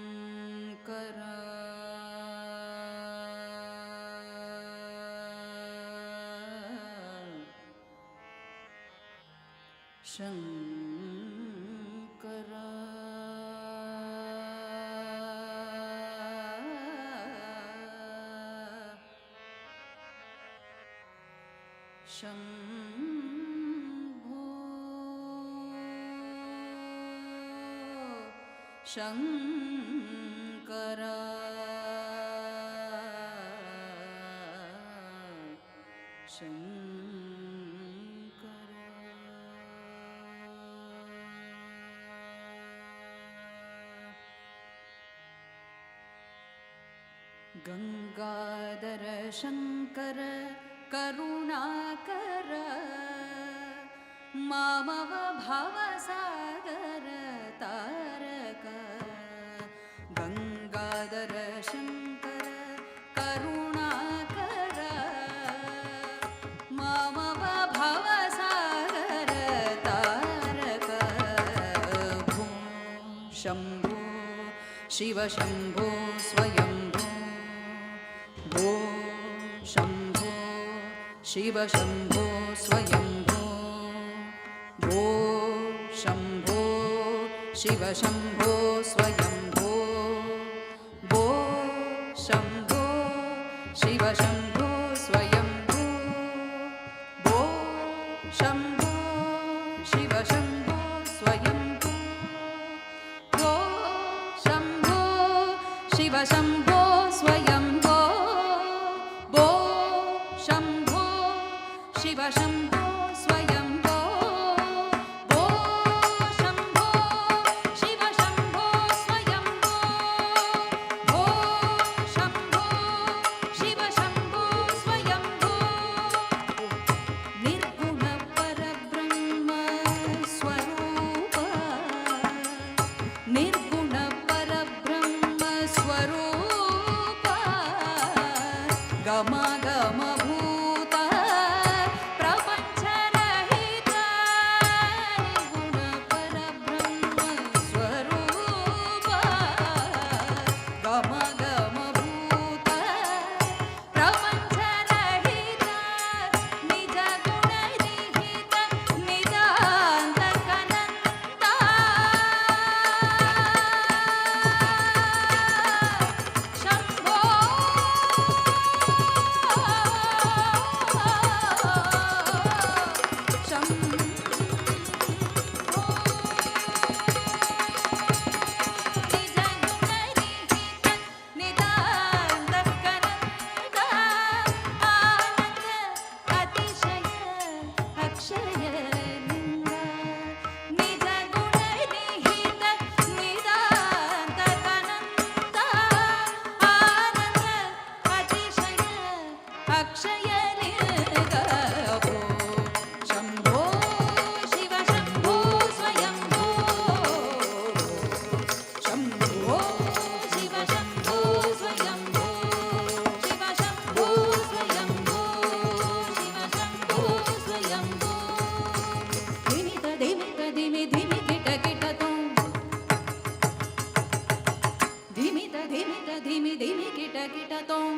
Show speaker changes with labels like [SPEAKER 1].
[SPEAKER 1] ಶಂಕರ ಶಂಕರ ಶಂಭೋ ಶಂಕರ ಶಂಕರ ಗಂಗಾಧರ ಶಂಕರ ಕರುಣಾಕರ ಮಾಮವ ಭವಸಾಗರ ತಾರಕ ಗಂಗಾಧರ ಶಂಕರ ಕರುಣಾಕರ ಮಾಮವ ಭವಸಾಗರ ತಾರಕ ಭೂ ಶಂಭೋ ಶಿವ ಶಂಭೋ ಸ್ವಯಂಭೋ ಭೋ ಶಂಭೋ ಶಿವ ಶಂಭೋ ಸ್ವಯಂಭೋ ಭೋ ಶಂಭೋ ಶಿವ ಶಂಭೋ ಸ್ವಯಂಭೋ ಭೋ ಶಂಭೋ ಶಿವ ಶಂಭೋ ಸ್ವಯಂಭೋ ಭೋ ಶಂಭೋ ಶಿವ ಶಂಭೋ ಸ್ವಯಂಭೋ ಭೋ ಶಂಭೋ ಶಿವ ಶಂಭೋ ಸ್ವಯಂಭೋ ಭೋ ಶಂಭೋ ಶಿವ ಶಂಭೋ ಸ್ವಯಂಭೋ ಭೋ ಶಂಭೋ ಶಿವ ಶಂಭೋ ಸ್ವಯಂಭೋ ಭೋ ಶಂಭೋ ಶಿವ ಶಂಭೋ ಸ್ವಯಂಭೋ ನಿರ್ಗುಣ ಪರಬ್ರಹ್ಮ ಸ್ವರೂಪ ನಿರ್ಗುಣ ಪರಬ್ರಹ್ಮ ಸ್ವರೂಪ ಗಮ ಗಮ ಭೂತ ಪ್ರಪಂಚರಹಿತ ನಿರ್ಗುಣ ಪರಬ್ರಹ್ಮ ಸ್ವರೂಪ ಗಮ ಗಮ ಭೂತ ಪ್ರಪಂಚರಹಿತ ನಿಜ ಗುಣ ನಿಹಿತ ನಿದಾಂತ ಕನಂತ ಶಂಭೋ ಶಂಭೋ ಶಿವ ಶಂಭೋ ಸ್ವಯಂಭೋ ಶಂಭೋ ಶಿವ ಶಂಭೋ ಸ್ವಯಂಭೋ ಶಿವ ಶಂಭೋ ಸ್ವಯಂಭೋ ಶಿವ ಶಂಭೋ ಸ್ವಯಂಭೋ ಧಿಮಿತ ಧಿಮಿತ ಧಿಮಿ ಧಿಮಿ ಕಿಟ ಕಿಟ ತುಂ ಧಿಮಿತ ಧಿಮಿತ ಧಿಮಿ ಧಿಮಿ ಕಿಟ ಕಿಟ ತುಂ